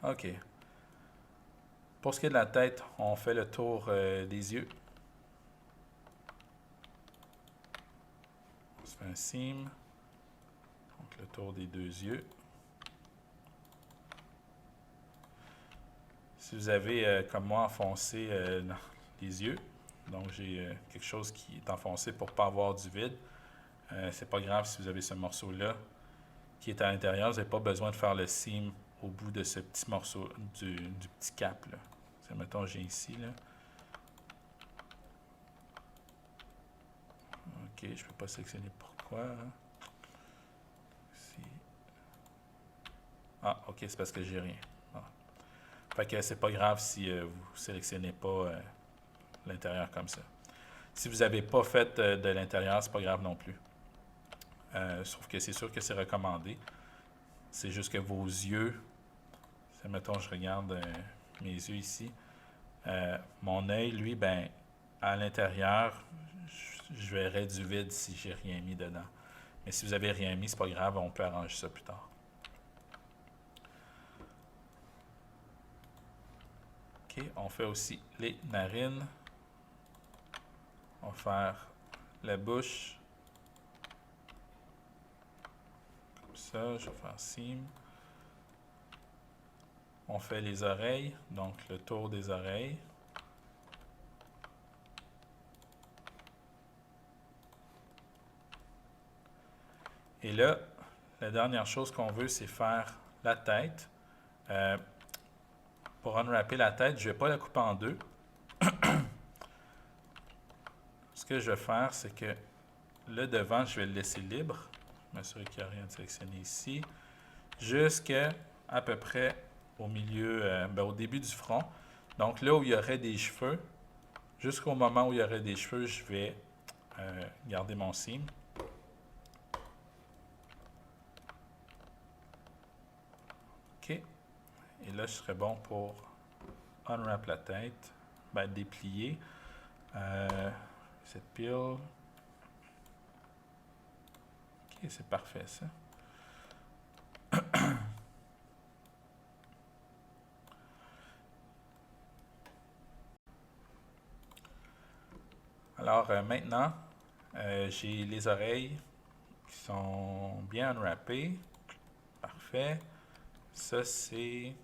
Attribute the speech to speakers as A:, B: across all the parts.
A: OK. Pour ce qui est de la tête, on fait le tour des yeux. On se fait un seam. Donc le tour des deux yeux. Si vous avez, comme moi, enfoncé les yeux, donc j'ai quelque chose qui est enfoncé pour ne pas avoir du vide, c'est pas grave si vous avez ce morceau-là qui est à l'intérieur. Vous n'avez pas besoin de faire le seam au bout de ce petit morceau, du petit cap. Là. Mettons, j'ai ici. Là. OK, je ne peux pas sélectionner pourquoi. Hein. Ici. Ah, OK, c'est parce que j'ai rien. Ah. Fait que c'est pas grave si vous ne sélectionnez pas l'intérieur comme ça. Si vous n'avez pas fait de l'intérieur, c'est pas grave non plus. Sauf que c'est sûr que c'est recommandé. C'est juste que vos yeux, mettons, je regarde mes yeux ici. Mon œil, lui, ben, à l'intérieur, je verrai du vide si j'ai rien mis dedans. Mais si vous avez rien mis, c'est pas grave, on peut arranger ça plus tard. OK, on fait aussi les narines. On va faire la bouche. Comme ça, je vais faire seam. On fait les oreilles, donc le tour des oreilles. Et là, la dernière chose qu'on veut, c'est faire la tête. Pour unwrapper la tête, je ne vais pas la couper en deux. Ce que je vais faire, c'est que le devant, je vais le laisser libre. M'assurer qu'il n'y a rien de sélectionné ici. Jusqu'à à peu près au milieu, au début du front. Donc là où il y aurait des cheveux, jusqu'au moment où il y aurait des cheveux, je vais garder mon seam. OK. Et là, je serais bon pour unwrap la tête, déplier cette pile. OK, c'est parfait ça. Alors maintenant, j'ai les oreilles qui sont bien unwrappées. Parfait. Ça, c'est...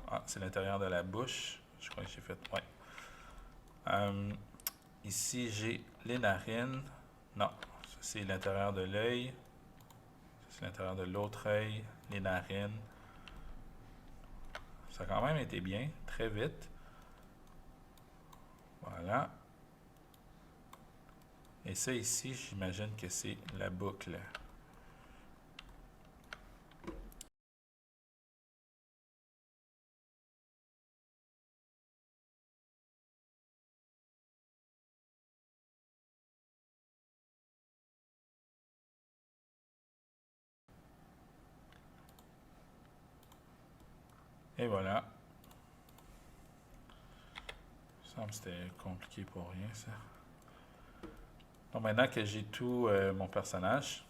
A: Ah, c'est l'intérieur de la bouche. Je crois que j'ai fait... Ouais. Ici, j'ai les narines. Non, ça c'est l'intérieur de l'œil. C'est l'intérieur de l'autre œil. Les narines. Ça a quand même été bien, très vite. Voilà. Et ça ici, j'imagine que c'est la boucle. Et voilà. Il me semble que c'était compliqué pour rien, ça. Donc maintenant que j'ai tout mon personnage,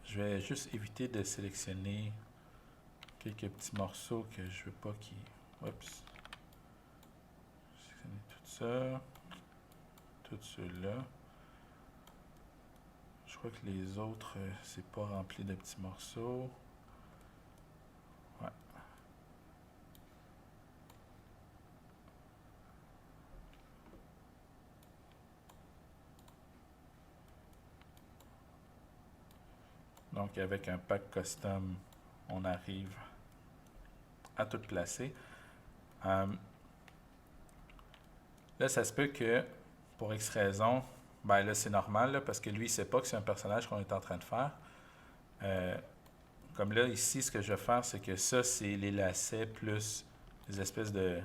A: je vais juste éviter de sélectionner quelques petits morceaux que je veux pas qu'ils... Oups. Sélectionner tout ça. Tout ceux-là. Je crois que les autres, c'est pas rempli de petits morceaux. Ouais. Donc avec un pack custom, on arrive à tout placer. Là, ça se peut que, pour X raison, ben là, c'est normal, là, parce que lui, il ne sait pas que c'est un personnage qu'on est en train de faire. Comme là, ici, ce que je vais faire, c'est que ça, c'est les lacets plus les espèces de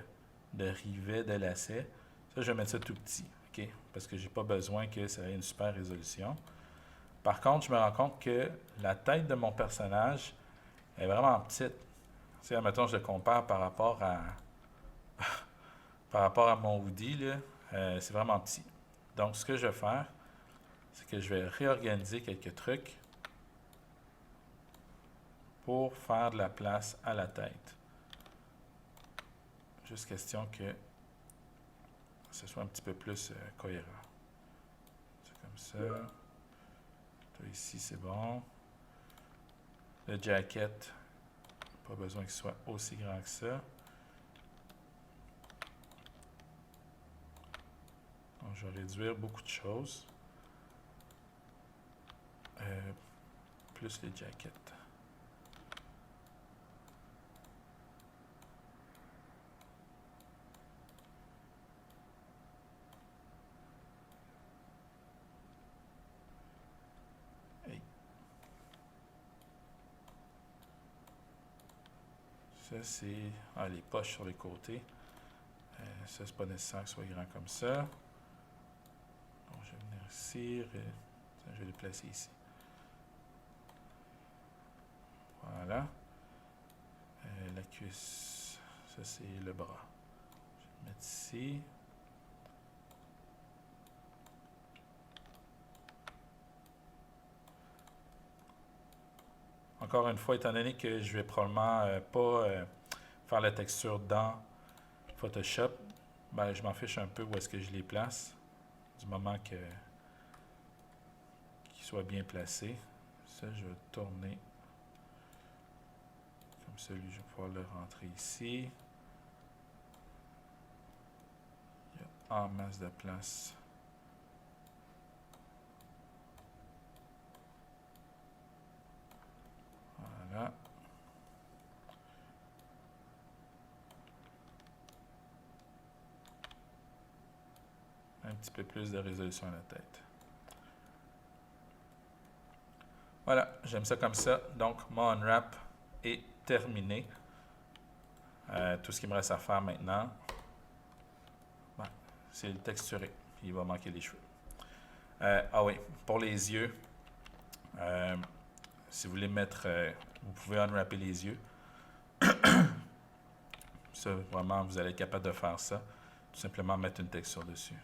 A: rivets de lacets. Ça, je vais mettre ça tout petit, OK? Parce que j'ai pas besoin que ça ait une super résolution. Par contre, je me rends compte que la tête de mon personnage est vraiment petite. Tu sais, admettons, je le compare par rapport à mon hoodie, là, c'est vraiment petit. Donc, ce que je vais faire, c'est que je vais réorganiser quelques trucs. pour faire de la place à la tête. Juste question que ce soit un petit peu plus cohérent. C'est comme ça. Toi, ici, c'est bon. Le jacket, pas besoin qu'il soit aussi grand que ça. Donc, je vais réduire beaucoup de choses. Plus les jackets. Hey. Ça, c'est les poches sur les côtés. Ça, c'est pas nécessaire que ce soit grand comme ça. Donc, je vais venir ici. Je vais les placer ici. Voilà. La cuisse, ça c'est le bras. Je vais le mettre ici. Encore une fois, étant donné que je vais probablement pas faire la texture dans Photoshop, ben, je m'en fiche un peu où est-ce que je les place, du moment qu'ils soient bien placés. Ça, je vais tourner. Comme ça, lui, je vais pouvoir le rentrer ici. Il y a en masse de place. Voilà. Un petit peu plus de résolution à la tête. Voilà, j'aime ça comme ça. Donc, mon unwrap est terminé. Tout ce qu'il me reste à faire maintenant, ben, c'est le texturer. Il va manquer les cheveux. Oui, pour les yeux, si vous voulez mettre, vous pouvez unwrapper les yeux. Ça, vraiment, vous allez être capable de faire ça. Tout simplement mettre une texture dessus.